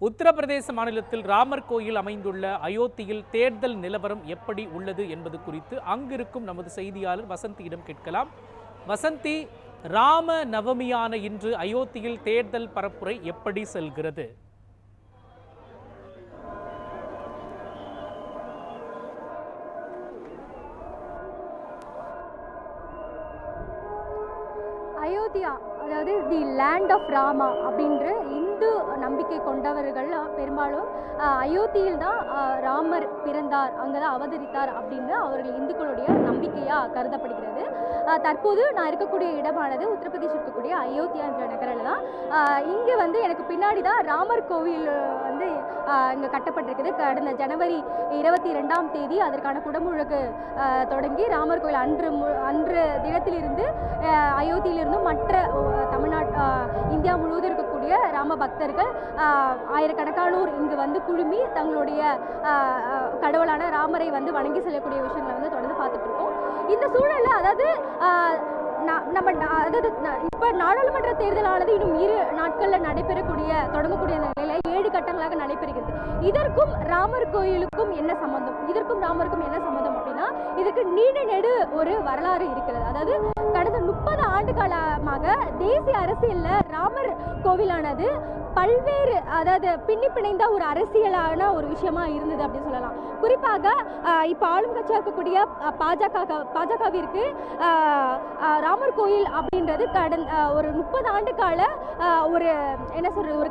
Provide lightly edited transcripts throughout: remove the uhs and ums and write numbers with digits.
உத்தரப்பிரதேச மாநிலத்தில் ராமர் கோயில் அமைந்துள்ள அயோத்தியில் தேர்தல் நிலவரம் எப்படி உள்ளது என்பது குறித்து அங்கிருக்கும் நமது செய்தியாளர் வசந்தியிடம் கேட்கலாம். வசந்தி, ராம நவமியான இன்று அயோத்தியில் தேர்தல் பரப்புரை எப்படி செல்கிறது? அயோத்தியா, அதாவது தி லேண்ட் ஆஃப் ராமா அப்படின்ற இந்து நம்பிக்கை கொண்டவர்கள் பெரும்பாலும் அயோத்தியில் தான் ராமர் பிறந்தார், அங்கே தான் அவதரித்தார் அப்படின்னு அவர்கள் இந்துக்களுடைய நம்பிக்கையாக கருதப்படுகிறது. தற்போது நான் இருக்கக்கூடிய இடமானது உத்தரப்பிரதேஷ் இருக்கக்கூடிய அயோத்தியா என்ற நகரில் தான். இங்கே எனக்கு பின்னாடி தான் ராமர் கோவில் இங்கே கட்டப்பட்டிருக்குது. கடந்த ஜனவரி 22ஆம் தேதி அதற்கான குடமுழுக்கு தொடங்கி ராமர் கோயில் அன்று தினத்திலிருந்து அயோத்தியிலிருந்தும் மற்ற இந்தியா முழுவதும் இருக்கக்கூடிய ராம பக்தர்கள் ஆயிரக்கணக்கானோர் இங்கு குழுமி தங்களுடைய கடவுளான ராமரை வணங்கி செல்லக்கூடிய விஷயங்களை தொடர்ந்து பார்த்துட்டு இருக்கோம். இந்த சூழலில் அதாவது இப்போ நாடாளுமன்ற தேர்தலானது இன்னும் 2 நாட்களில் தொடங்கக்கூடிய நிலையில 7 கட்டங்களாக நடைபெறுகிறது. இதற்கும் ராமர் கோயிலுக்கும் என்ன சம்பந்தம்? அப்படின்னா இதற்கு நீண்ட ஒரு வரலாறு இருக்கிறது. அதாவது கடந்த 30 ஆண்டு காலமாக தேசிய அரசியலில் ராமர் கோவிலானது பல்வேறு பின்னி பிணைந்த ஒரு அரசியலான ஒரு விஷயமா இருந்தது அப்படின்னு சொல்லலாம். குறிப்பாக இப்போ ஆளும் கட்சியாக இருக்கக்கூடிய பாஜகவிற்கு ராமர் கோயில் அப்படின்றது கடந்த ஒரு 30 ஆண்டு கால ஒரு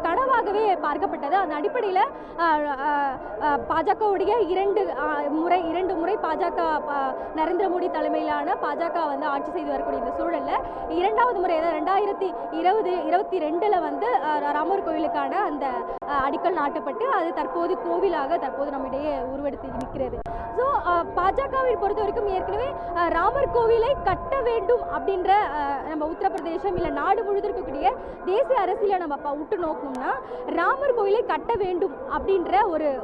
கனவாகவே பார்க்கப்பட்டது. அந்த அடிப்படையில் பாஜகவுடைய 2 முறை பாஜக நரேந்திர மோடி தலைமையிலான பாஜக ஆட்சி செய்து வரக்கூடிய இந்த சூழல்ல 2வது முறை 2022 ராமர் கோவிலுக்கான அந்த அடிக்கல் நாட்டப்பட்டு அது தற்போது கோவிலாக நம்மிடையே உருவெடுத்து நிற்கிறது. ஸோ பாஜகவை பொறுத்த வரைக்கும் ஏற்கனவே ராமர் கோவிலை கட்ட வேண்டும் அப்படின்ற நம்ம உத்தரப்பிரதேசம் இல்லை நாடு முழுவதும் இருக்கக்கூடிய தேசிய அரசியலை நம்ம உற்று நோக்கணும்னா ராமர் கோயிலை கட்ட வேண்டும் அப்படின்ற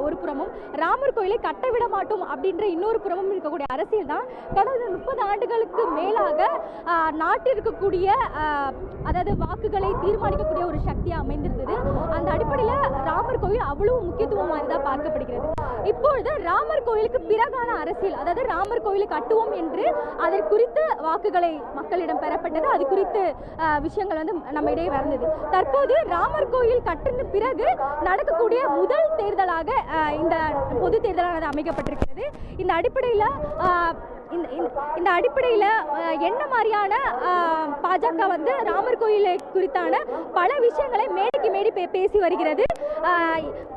ஒரு புறமும், ராமர் கோயிலை கட்ட விட மாட்டோம் அப்படின்ற இன்னொரு புறமும் இருக்கக்கூடிய அரசியல் தான் கடந்த 30 ஆண்டுகளுக்கு மேலாக நாட்டில் இருக்கக்கூடிய வாக்குகளை தீர்மானிக்கக்கூடிய ஒரு சக்தியாக அமைந்திருந்தது. அந்த அடிப்படையில் ராமர் கோயில் அவ்வளவு முக்கியத்துவம் வாய்ந்ததாக பார்க்கப்படுகிறது. இப்பொழுது ராமர் கோயிலுக்கு பிறகான அரசியல், அதாவது ராமர் கோயிலை கட்டுவோம் என்று அதை குறித்து வாக்குகளை மக்களிடம் பெறப்பட்டது. அது குறித்து விஷயங்கள் நம்ம இடையே வந்தது. தற்போது ராமர் கோயில் கட்டின பிறகு நடக்கக்கூடிய முதல் தேர்தலாக இந்த பொது தேர்தலானது அமைக்கப்பட்டிருக்கிறது. இந்த அடிப்படையில் என்ன மாதிரியான பாஜக ராமர் கோயிலை குறித்தான பல விஷயங்களை மேடைக்கு மேடி பேசி வருகிறது.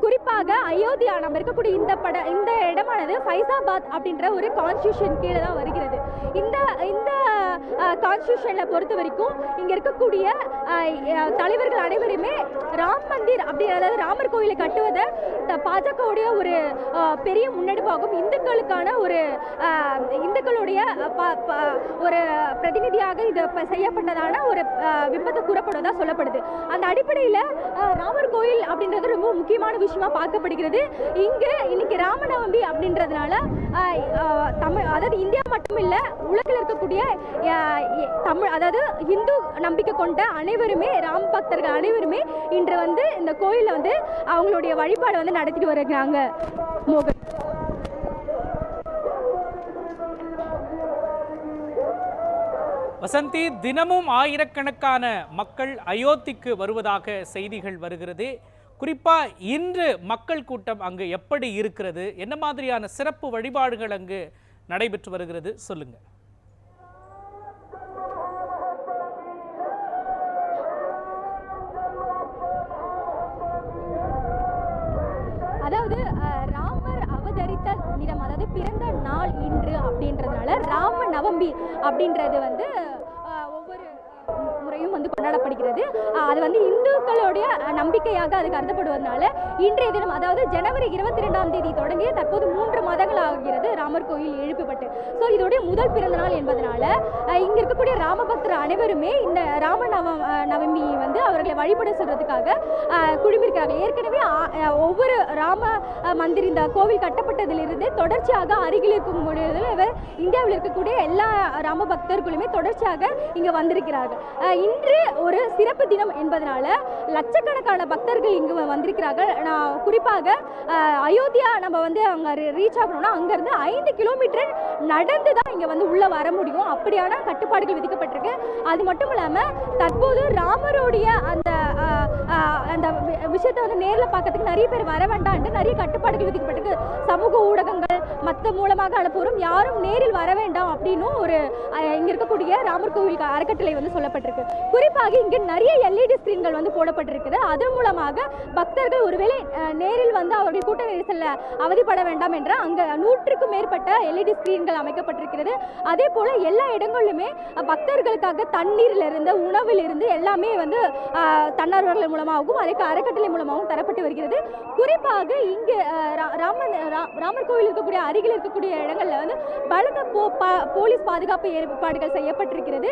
குறிப்பாக அயோத்தியா நம்ம இருக்கக்கூடிய இந்த இடமானது ஃபைசாபாத் அப்படின்ற ஒரு கான்ஸ்டியூஷன் கீழே தான் வருகிறது. இந்த கான்ஸ்டியூஷனை பொறுத்த வரைக்கும் இங்க இருக்கக்கூடிய தலைவர்கள் அனைவருமே ராம் மந்திர் அதாவது ராமர் கோயிலை கட்டுவதை பாஜகவுடைய ஒரு பெரிய முன்னெடுப்பாகும். இந்துக்களுடைய ஒரு பிரதிநிதியாக இது செய்யப்பட்டதான ஒரு விபத்து கூறப்படுவதா சொல்லப்படுது. அந்த அடிப்படையில் ராமர் கோயில் அப்படின்றது ரொம்ப முக்கியமான விஷயமா பார்க்கப்படுகிறது. இன்னைக்கு ராமநவமி அப்படின்றதுனால அதாவது இந்தியா மட்டும் இல்ல, உலகில் இருக்கக்கூடிய இந்து நம்பிக்கை கொண்ட அனைவருமே, ராம் பக்தர்கள் அனைவருமே இன்று இந்த கோயில அவங்களுடைய வழிபாடு நடத்திட்டு வருகிறாங்க. மோகன். வசந்தி, தினமும் ஆயிரக்கணக்கான மக்கள் அயோத்திக்கு வருவதாக செய்திகள் வருகிறது. குறிப்பா இன்று மக்கள் கூட்டம் அங்கு எப்படி இருக்கிறது? என்ன மாதிரியான சிறப்பு வழிபாடுகள் அங்கு நடைபெற்று வருகிறது? சொல்லுங்க. அதாவது ராமர் அவதரித்த தினம், அதாவது பிறந்த நாள் இன்று அப்படின்றதுனால ராம நவமி அப்படின்றது ஒவ்வொரு முறையும் கொண்டாடப்படுகிறது. அது இந்துக்களுடைய நம்பிக்கையாக அது கருதப்படுவதனால இன்றைய தினம், அதாவது ஜனவரி 22ஆம் தேதி தொடங்கி தற்போது 3 மாதங்கள் ஆகிறது ராமர் கோயில் எழுப்பப்பட்டு. ஸோ இதோடைய முதல் பிறந்த நாள் என்பதனால இங்க இருக்கக்கூடிய ராம பக்தர் அனைவருமே இந்த ராம நவமி அவர்களை வழிபட சொல்றதுக்காக குழுமிருக்கிறார்கள். ஏற்கனவே ஒவ்வொரு ராம மந்திர் இந்த கோவில் கட்டப்பட்டதிலிருந்து தொடர்ச்சியாக அருகில் இருக்கும் இந்தியாவில் இருக்கக்கூடிய எல்லா ராம பக்தர்களுமே தொடர்ச்சியாக இங்க வந்திருக்கிறார்கள். இன்று ஒரு சிறப்பு தினம் என்பதனால லட்சக்கணக்கான பக்தர்கள் இங்கு வந்திருக்கிறார்கள். நான் குறிப்பாக அயோத்தியா நம்ம வந்து அங்கே ரீச் ஆகணும்னா அங்கேருந்து 5 கிலோமீட்டர் நடந்து தான் இங்கே வந்து உள்ளே வர முடியும். அப்படியான கட்டுப்பாடுகள் விதிக்கப்பட்டிருக்கு. அது மட்டும் இல்லாமல் தற்போது ராமருடைய அந்த அந்த விஷயத்தை வந்து நேரில் பார்க்கறதுக்கு நிறைய பேர் வர வேண்டாம்னு நிறைய கட்டுப்பாடுகள் விதிக்கப்பட்டிருக்கு. சமூக ஊடகங்கள் மற்ற மூலமாக அனுப்புவோம், யாரும் நேரில் வர வேண்டாம் அப்படின்னும் ஒரு இங்கே இருக்கக்கூடிய ராமர் கோவில் அறக்கட்டளை வந்து சொல்லப்பட்டிருக்கு. குறிப்பாக இங்கே நிறைய LED ஸ்கிரீன்கள் வந்து போடப்பட்டிருக்குது. அதன் மூலமாக பக்தர்கள் ஒருவேளை நேரில் வந்து அவர்கள் கூட்ட நெரிசலில் அவதிப்பட வேண்டாம் என்ற அங்கே 100க்கும் மேற்பட்ட LED ஸ்கிரீன்கள் அமைக்கப்பட்டிருக்கிறது. அதே போல எல்லா இடங்களிலுமே பக்தர்களுக்காக தண்ணீரிலிருந்து உணவிலிருந்து எல்லாமே வந்து தன்னார்வலர்கள் மூலமாகவும் அதற்கு அறக்கட்டளை மூலமாகவும் தரப்பட்டு வருகிறது. குறிப்பாக இங்கு ராமர் கோவில் இருக்கக்கூடிய அருகில் இருக்கக்கூடிய இடங்கள்ல வந்து பலத்த போலீஸ் பாதுகாப்பு ஏற்பாடுகள் செய்யப்பட்டிருக்கிறது.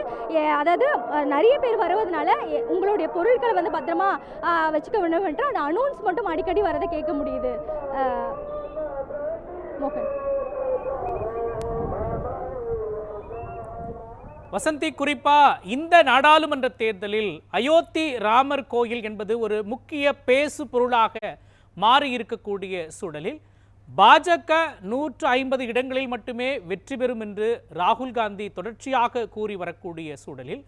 அதாவது நிறைய பேர் வருவதனால உங்களுடைய பொருட்களை வந்து பத்திரமா வச்சுக்க வேண்டும் என்று அந்த அனௌன்ஸ் மட்டும் அடிக்கடி வரதை கேட்க முடியுது. மோகன். வசந்தி, குறிப்பா இந்த நாடாளுமன்ற தேர்தலில் அயோத்தி ராமர் கோயில் என்பது ஒரு முக்கிய பேசு பொருளாக மாறி இருக்கக்கூடிய சூழலில் பாஜக 150 இடங்களில் மட்டுமே வெற்றி பெறும் என்று ராகுல் காந்தி தொடர்ச்சியாக கூறி வரக்கூடிய சூழலில்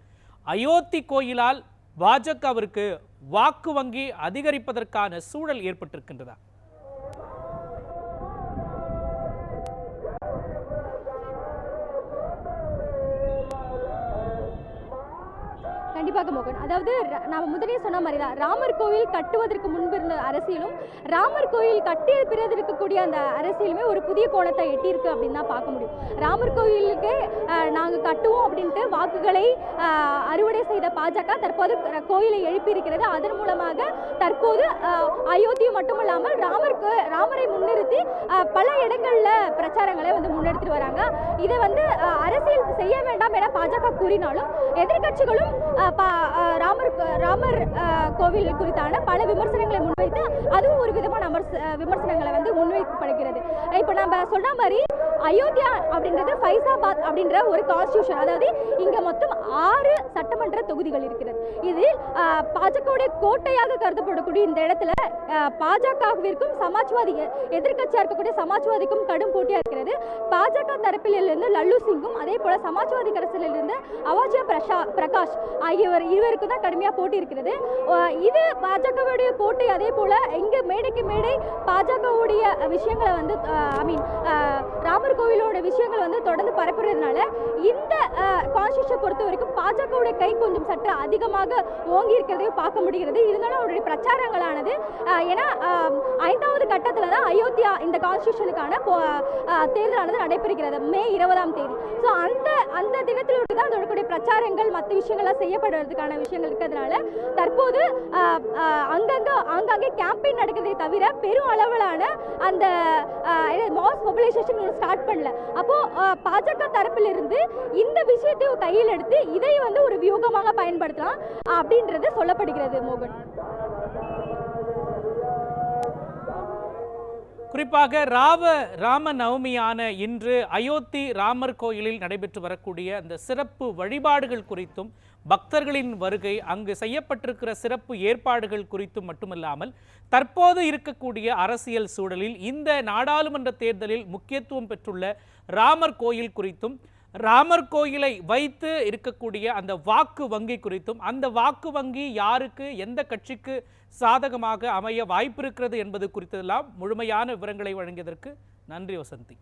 அயோத்தி கோயிலால் பாஜகவிற்கு வாக்கு வங்கி அதிகரிப்பதற்கான சூழல் ஏற்பட்டிருக்கின்றதா? கண்டிப்பாக மோகன். அதாவது நாம முதலே சொன்ன மாதிரி தான் ராமர் கோவில் கட்டுவதற்கு முன்பு இருந்த அரசியலும் ராமர் கோவில் கட்டிய பிறகு இருக்கக்கூடிய அந்த அரசியலுமே ஒரு புதிய கோணத்தை எட்டியிருக்கு அப்படின்னு தான் பார்க்க முடியும். ராமர் கோவிலுக்கு நாங்கள் கட்டுவோம் அப்படின்ட்டு வாக்குகளை அறுவடை செய்த பாஜக தற்போது கோயிலை எழுப்பியிருக்கிறது. அதன் மூலமாக தற்போது அயோத்தியை மட்டுமல்லாமல் ராமரை முன்னிறுத்தி பல இடங்களில் பிரச்சாரங்களை வந்து முன்னெடுத்துட்டு வராங்க. இதை வந்து அரசியல் செய்ய வேண்டாம் என பாஜக கூறினாலும் எதிர்கட்சிகளும் ராமர் கோவில் குறித்தான பல விமர்சனங்களை முன்வைத்து அதுவும் ஒரு விதமான விமர்சனங்களை வந்து முன்வைக்கப்படுகிறது. இப்போ நம்ம சொன்ன மாதிரி அயோத்தியா அப்படின்றது ஃபைசாபாத் அப்படின்ற ஒரு கான்ஸ்டியூஷன், அதாவது இங்க மொத்தம் 6 சட்டமன்ற தொகுதிகள் இருக்கிறது. இதில் பாஜகவுடைய கோட்டையாக கருதப்படக்கூடிய இந்த இடத்துல பாஜகவிற்கும் சமாஜ்வாதி எதிர்கட்சியா இருக்கக்கூடிய சமாஜ்வாதிக்கும் கடும் போட்டியா இருக்கிறது. பாஜக தரப்பிலிருந்து லல்லு சிங்கும் அதே போல சமாஜ்வாதி கட்சியிலிருந்து அவாஜியா பிரகாஷ் ஆகியவர் இருவருக்கும் தான் கடுமையா போட்டி இருக்கிறது. இது பாஜகவுடைய கோட்டை. அதே போல இங்க மேடைக்கு மேடை பாஜகவுடைய விஷயங்களை வந்து ராமர் கோவிலோட விஷயங்கள் வந்து தொடர்ந்து பரப்புறதுனால இந்த கான்ஸ்டியூஷன் பொறுத்த வரைக்கும் பாஜகவுடைய கை கொஞ்சம் சற்று அதிகமாக ஓங்கி இருக்கிறதையும் பார்க்க முடிகிறது. இருந்தாலும் அவருடைய பிரச்சாரங்களானது ஏன்னா 5வது கட்டத்தில் தான் அயோத்தியா இந்த கான்ஸ்டியூஷனுக்கான தேர்தலானது நடைபெறுகிறது மே 20ஆம் தேதி. ஸோ அந்த தினத்தில் தான் அதோடைய பிரச்சாரங்கள் மற்ற விஷயங்கள்லாம் செய்யப்படுறதுக்கான விஷயங்கள் இருக்கிறதுனால தற்போது ஆங்காங்கே கேம்பெயின் நடக்கிறதை தவிர பெரும் அளவிலான அந்த மாஸ் மொபிலைசேஷன் ஸ்டார்ட் பண்ணல. அப்போ பாஜக தரப்பிலிருந்து இந்த விஷயத்தை கையில் எடுத்து இதை வந்து ஒரு வியூகமாக பயன்படுத்தலாம் அப்படின்றது சொல்லப்படுகிறது. மோகன், குறிப்பாக ராம நவமியான இன்று அயோத்தி ராமர் கோயிலில் நடைபெற்று வரக்கூடிய அந்த சிறப்பு வழிபாடுகள் குறித்தும் பக்தர்களின் வருகை, அங்கு செய்யப்பட்டிருக்கிற சிறப்பு ஏற்பாடுகள் குறித்தும் மட்டுமல்லாமல் தற்போது இருக்கக்கூடிய அரசியல் சூழலில் இந்த நாடாளுமன்ற தேர்தலில் முக்கியத்துவம் பெற்றுள்ள ராமர் கோயில் குறித்தும் ராமர் கோயிலை வைத்து இருக்கக்கூடிய அந்த வாக்கு வங்கி குறித்தும் அந்த வாக்கு வங்கி யாருக்கு எந்த கட்சிக்கு சாதகமாக அமைய வாய்ப்பு இருக்கிறது என்பது குறித்தெல்லாம் முழுமையான விவரங்களை வழங்கியதற்கு நன்றி வசந்தி.